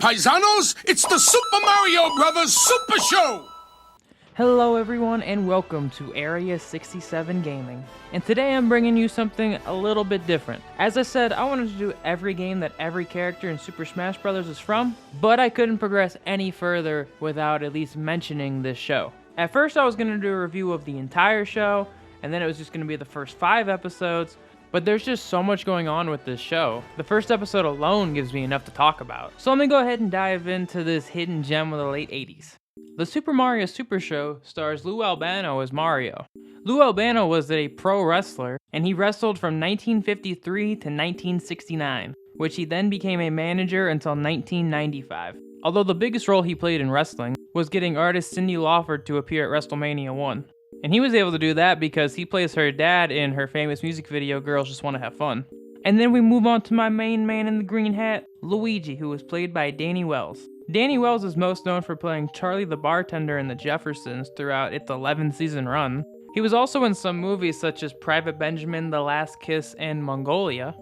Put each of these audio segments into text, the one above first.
paisanos, it's the Super Mario Brothers Super Show! Hello everyone and welcome to Area 67 Gaming. And today I'm bringing you something a little bit different. As I said, I wanted to do every game that every character in Super Smash Bros. Is from, but I couldn't progress any further without at least mentioning this show. At first I was going to do a review of the entire show, and then it was just going to be the first 5 episodes, but there's just so much going on with this show. The first episode alone gives me enough to talk about. So let me go ahead and dive into this hidden gem of the late 80s. The Super Mario Super Show stars Lou Albano as Mario. Lou Albano was a pro wrestler, and he wrestled from 1953 to 1969, which he then became a manager until 1995. Although the biggest role he played in wrestling was getting artist Cyndi Lauper to appear at WrestleMania 1. And he was able to do that because he plays her dad in her famous music video, Girls Just Wanna Have Fun. And then we move on to my main man in the green hat, Luigi, who was played by Danny Wells. Danny Wells is most known for playing Charlie the bartender in The Jeffersons throughout its 11-season run. He was also in some movies such as Private Benjamin, The Last Kiss, and Mongolia.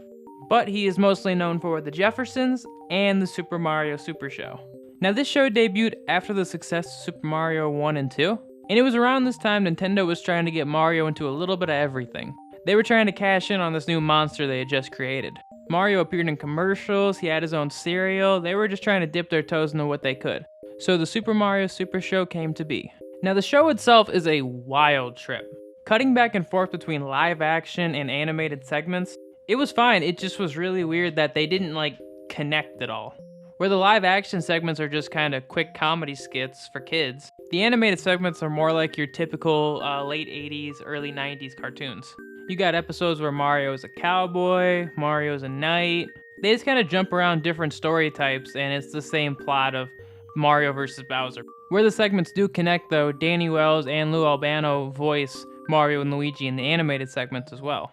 But he is mostly known for The Jeffersons and the Super Mario Super Show. Now this show debuted after the success of Super Mario 1 and 2. And it was around this time Nintendo was trying to get Mario into a little bit of everything. They were trying to cash in on this new monster they had just created. Mario appeared in commercials, he had his own cereal, they were just trying to dip their toes into what they could. So the Super Mario Super Show came to be. Now the show itself is a wild trip. Cutting back and forth between live action and animated segments, it was fine, it just was really weird that they didn't connect at all. Where the live action segments are just kind of quick comedy skits for kids, the animated segments are more like your typical late 80s, early 90s cartoons. You got episodes where Mario is a cowboy, Mario's a knight. They just kind of jump around different story types and it's the same plot of Mario versus Bowser. Where the segments do connect though, Danny Wells and Lou Albano voice Mario and Luigi in the animated segments as well.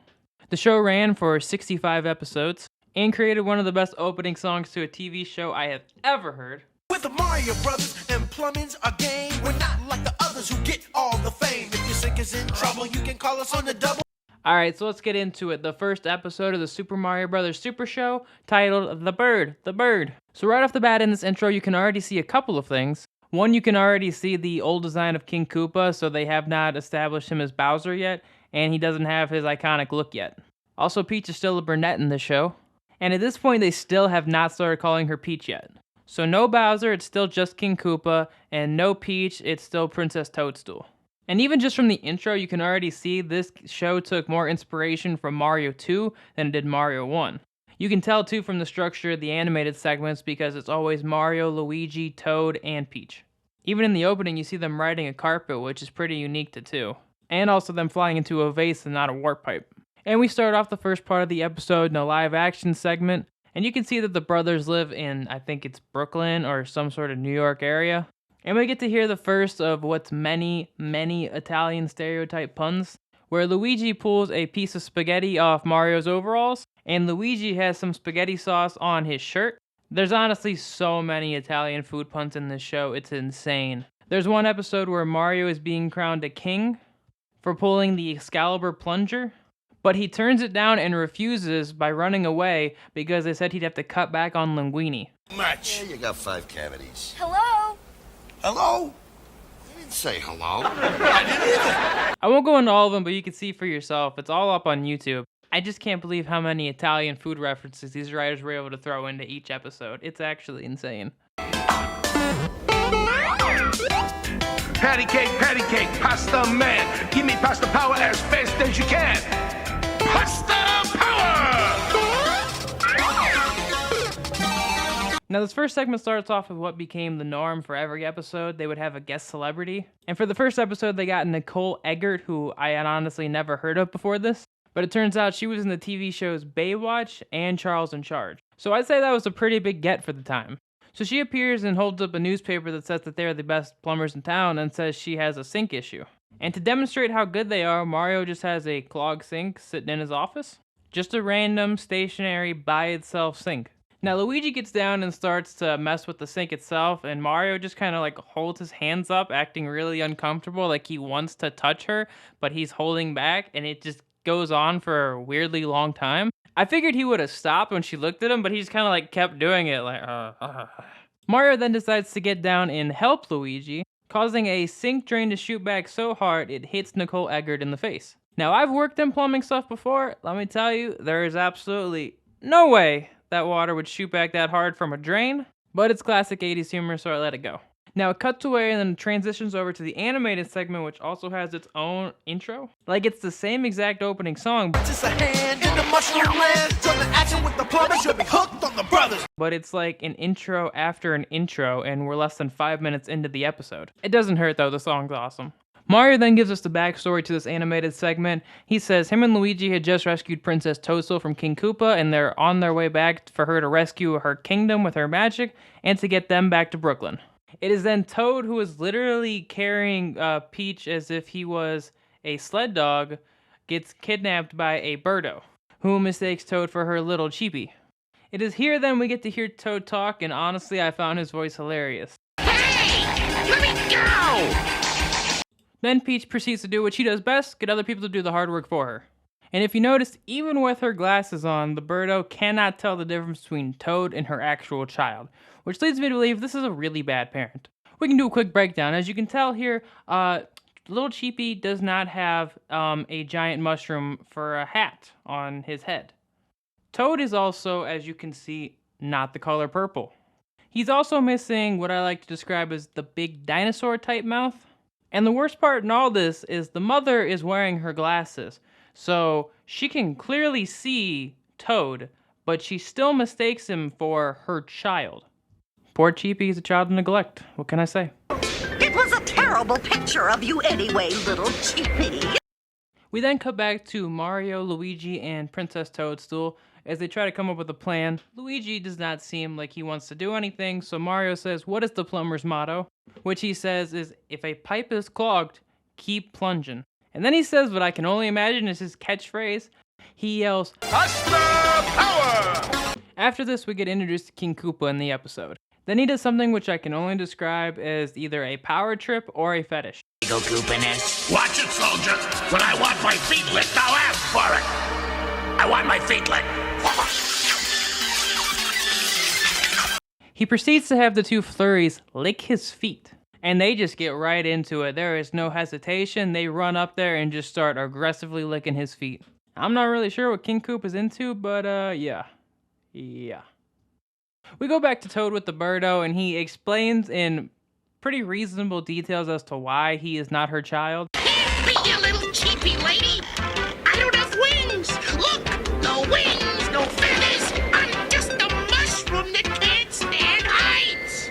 The show ran for 65 episodes and created one of the best opening songs to a TV show I have ever heard. With the Mario Brothers and plumbing's a game. We're not like the others who get all the fame. If your sink is in trouble, you can call us on the double. Alright, so let's get into it. The first episode of the Super Mario Bros. Super Show, titled The Bird, The Bird. So right off the bat in this intro, you can already see a couple of things. One, you can already see the old design of King Koopa, so they have not established him as Bowser yet, and he doesn't have his iconic look yet. Also, Peach is still a brunette in this show. And at this point, they still have not started calling her Peach yet. So no Bowser, it's still just King Koopa, and no Peach, it's still Princess Toadstool. And even just from the intro, you can already see this show took more inspiration from Mario 2 than it did Mario 1. You can tell too from the structure of the animated segments because it's always Mario, Luigi, Toad, and Peach. Even in the opening, you see them riding a carpet, which is pretty unique to 2. And also them flying into a vase and not a warp pipe. And we start off the first part of the episode in a live action segment, and you can see that the brothers live in, I think it's Brooklyn or some sort of New York area. And we get to hear the first of what's many, many Italian stereotype puns, where Luigi pulls a piece of spaghetti off Mario's overalls, and Luigi has some spaghetti sauce on his shirt. There's honestly so many Italian food puns in this show, it's insane. There's one episode where Mario is being crowned a king for pulling the Excalibur plunger, but he turns it down and refuses by running away because they said he'd have to cut back on linguine. Much. Yeah, you got 5 cavities. Hello? Hello? I didn't say hello. I didn't either. I won't go into all of them, but you can see for yourself. It's all up on YouTube. I just can't believe how many Italian food references these writers were able to throw into each episode. It's actually insane. Patty cake, pasta man. Give me pasta power as fast as you can. Pasta power! Now this first segment starts off with what became the norm for every episode. They would have a guest celebrity. And for the first episode, they got Nicole Eggert, who I had honestly never heard of before this. But it turns out she was in the TV shows Baywatch and Charles in Charge. So I'd say that was a pretty big get for the time. So she appears and holds up a newspaper that says that they're the best plumbers in town and says she has a sink issue. And to demonstrate how good they are, Mario just has a clogged sink sitting in his office. Just a random, stationary, by itself sink. Now Luigi gets down and starts to mess with the sink itself, and Mario just kind of holds his hands up, acting really uncomfortable, like he wants to touch her, but he's holding back, and it just goes on for a weirdly long time. I figured he would have stopped when she looked at him, but he just kind of kept doing it, Mario then decides to get down and help Luigi, causing a sink drain to shoot back so hard it hits Nicole Eggert in the face. Now, I've worked in plumbing stuff before. Let me tell you, there is absolutely no way that water would shoot back that hard from a drain, but it's classic 80s humor, so I let it go. Now, it cuts away and then transitions over to the animated segment, which also has its own intro. Like, it's the same exact opening song, Just a hand in the mushroom land. Join the action with the plumbers. You'll be hooked on the brothers. but it's like an intro after an intro, and we're less than 5 minutes into the episode. It doesn't hurt though, the song's awesome. Mario then gives us the backstory to this animated segment. He says him and Luigi had just rescued Princess Toadstool from King Koopa, and they're on their way back for her to rescue her kingdom with her magic, and to get them back to Brooklyn. It is then Toad who is literally carrying Peach as if he was a sled dog, gets kidnapped by a Birdo, who mistakes Toad for her little cheepy. It is here then we get to hear Toad talk, and honestly I found his voice hilarious. Hey, let me go! Then Peach proceeds to do what she does best, get other people to do the hard work for her. And if you noticed, even with her glasses on, the Birdo cannot tell the difference between Toad and her actual child, which leads me to believe this is a really bad parent. We can do a quick breakdown. As you can tell here, Little Cheepy does not have a giant mushroom for a hat on his head. Toad is also, as you can see, not the color purple. He's also missing what I like to describe as the big dinosaur type mouth. And the worst part in all this is the mother is wearing her glasses, so she can clearly see Toad, but she still mistakes him for her child. Poor Cheepy is a child of neglect. What can I say? It was a terrible picture of you anyway, little cheapie. We then cut back to Mario, Luigi, and Princess Toadstool as they try to come up with a plan. Luigi does not seem like he wants to do anything, so Mario says, "What is the plumber's motto?" Which he says is, "If a pipe is clogged, keep plunging." And then he says what I can only imagine is his catchphrase. He yells, Pasta power! After this, we get introduced to King Koopa in the episode. Then he does something which I can only describe as either a power trip or a fetish. Go Koopaness. Watch it, soldier. When I want my feet licked, I'll ask for it. I want my feet licked. He proceeds to have the two flurries lick his feet, and they just get right into it. There is no hesitation. They run up there and just start aggressively licking his feet. I'm not really sure what King Koop is into, but yeah. We go back to Toad with the Birdo, and he explains in pretty reasonable details as to why he is not her child. Can't be, you little cheapy lady. I don't have wings. Look, no wings, no feathers. I'm just a mushroom that can't stand heights.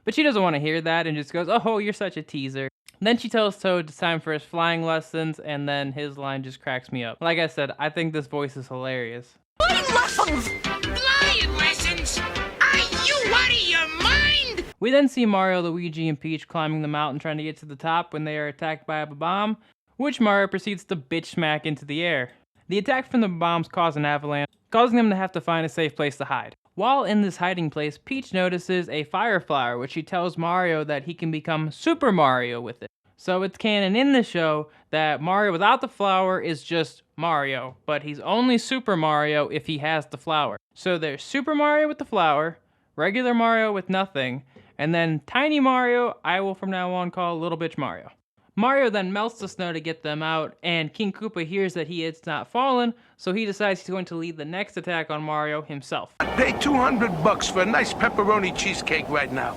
But she doesn't want to hear that and just goes, "Oh, you're such a teaser." Then she tells Toad it's time for his flying lessons, and then his line just cracks me up. Like I said, I think this voice is hilarious. Flying lessons! Flying lessons? Are you out of your mind? We then see Mario, Luigi, and Peach climbing the mountain trying to get to the top when they are attacked by a bomb, which Mario proceeds to bitch smack into the air. The attack from the bombs cause an avalanche, causing them to have to find a safe place to hide. While in this hiding place, Peach notices a fire flower, which she tells Mario that he can become Super Mario with it. So it's canon in the show that Mario without the flower is just Mario, but he's only Super Mario if he has the flower. So there's Super Mario with the flower, regular Mario with nothing, and then Tiny Mario, I will from now on call Little Bitch Mario. Mario then melts the snow to get them out, and King Koopa hears that he has not fallen, so he decides he's going to lead the next attack on Mario himself. I'd pay $200 for a nice pepperoni cheesecake right now.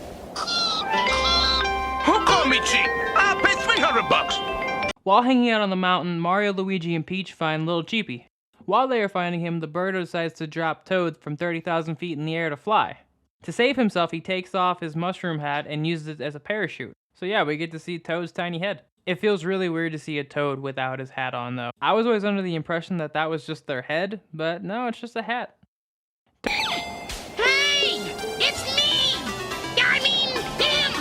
Who called me cheap? I'll pay $300. While hanging out on the mountain, Mario, Luigi, and Peach find Little Cheepy. While they are finding him, the Birdo decides to drop Toad from 30,000 feet in the air to fly. To save himself, he takes off his mushroom hat and uses it as a parachute. So yeah, we get to see Toad's tiny head. It feels really weird to see a Toad without his hat on though. I was always under the impression that that was just their head, but no, it's just a hat. Hey, it's me. I mean, him.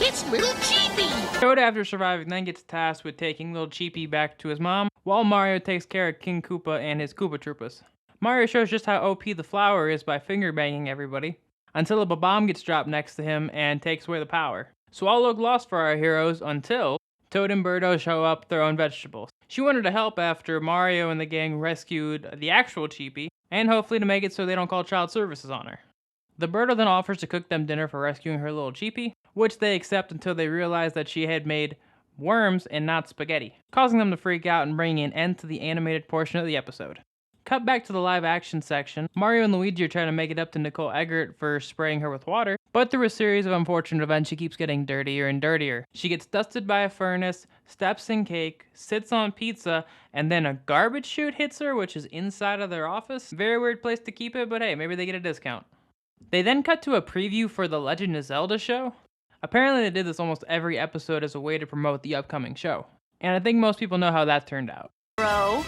It's little cheapy. Toad, after surviving, then gets tasked with taking Little Cheepy back to his mom, while Mario takes care of King Koopa and his Koopa Troopas. Mario shows just how OP the flower is by finger banging everybody, until a bomb gets dropped next to him and takes away the power. So all look lost for our heroes until Toad and Birdo show up with their own vegetables. She wanted to help after Mario and the gang rescued the actual Cheepy, and hopefully to make it so they don't call child services on her. The Birdo then offers to cook them dinner for rescuing her little cheapie, which they accept until they realize that she had made worms and not spaghetti, causing them to freak out and bringing an end to the animated portion of the episode. Cut back to the live action section. Mario and Luigi are trying to make it up to Nicole Eggert for spraying her with water, but through a series of unfortunate events, she keeps getting dirtier and dirtier. She gets dusted by a furnace, steps in cake, sits on pizza, and then a garbage chute hits her, which is inside of their office. Very weird place to keep it, but hey, maybe they get a discount. They then cut to a preview for the Legend of Zelda show. Apparently they did this almost every episode as a way to promote the upcoming show. And I think most people know how that turned out. Bro.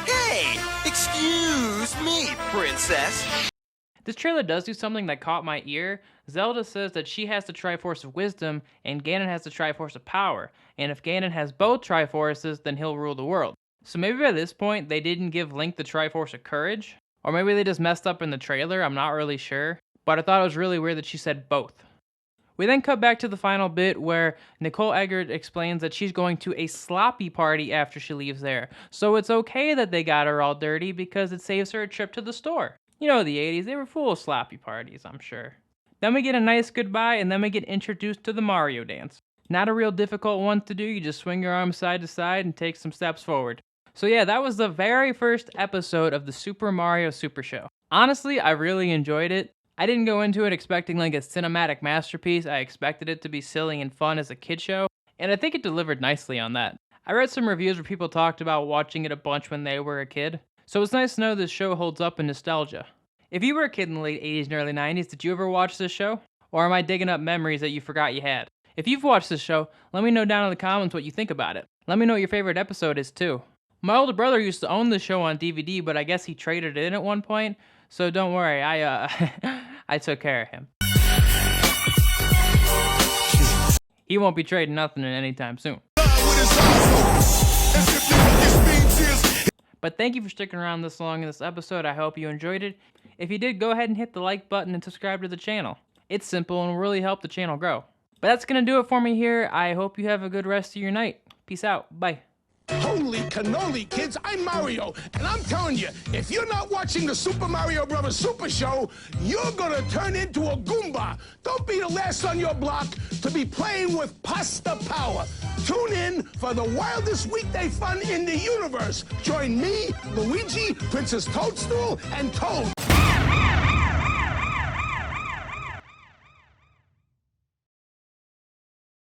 Hey, excuse me, princess. This trailer does do something that caught my ear. Zelda says that she has the Triforce of Wisdom, and Ganon has the Triforce of Power. And if Ganon has both Triforces, then he'll rule the world. So maybe by this point, they didn't give Link the Triforce of Courage? Or maybe they just messed up in the trailer, I'm not really sure. But I thought it was really weird that she said both. We then cut back to the final bit where Nicole Eggert explains that she's going to a sloppy party after she leaves there. So it's okay that they got her all dirty because it saves her a trip to the store. You know, the 80s, they were full of sloppy parties, I'm sure. Then we get a nice goodbye, and then we get introduced to the Mario dance. Not a real difficult one to do, you just swing your arms side to side and take some steps forward. So yeah, that was the very first episode of the Super Mario Super Show. Honestly, I really enjoyed it. I didn't go into it expecting like a cinematic masterpiece. I expected it to be silly and fun as a kid show, and I think it delivered nicely on that. I read some reviews where people talked about watching it a bunch when they were a kid, so it's nice to know this show holds up in nostalgia. If you were a kid in the late 80s and early 90s, did you ever watch this show? Or am I digging up memories that you forgot you had? If you've watched this show, let me know down in the comments what you think about it. Let me know what your favorite episode is too. My older brother used to own this show on DVD, but I guess he traded it in at one point, so don't worry, I took care of him. He won't be trading nothing anytime soon. But thank you for sticking around this long in this episode. I hope you enjoyed it. If you did, go ahead and hit the like button and subscribe to the channel. It's simple and will really help the channel grow. But that's going to do it for me here. I hope you have a good rest of your night. Peace out. Bye. Holy cannoli, kids, I'm Mario, and I'm telling you, if you're not watching the Super Mario Bros. Super Show, you're gonna turn into a Goomba. Don't be the last on your block to be playing with Pasta Power. Tune in for the wildest weekday fun in the universe. Join me, Luigi, Princess Toadstool, and Toad.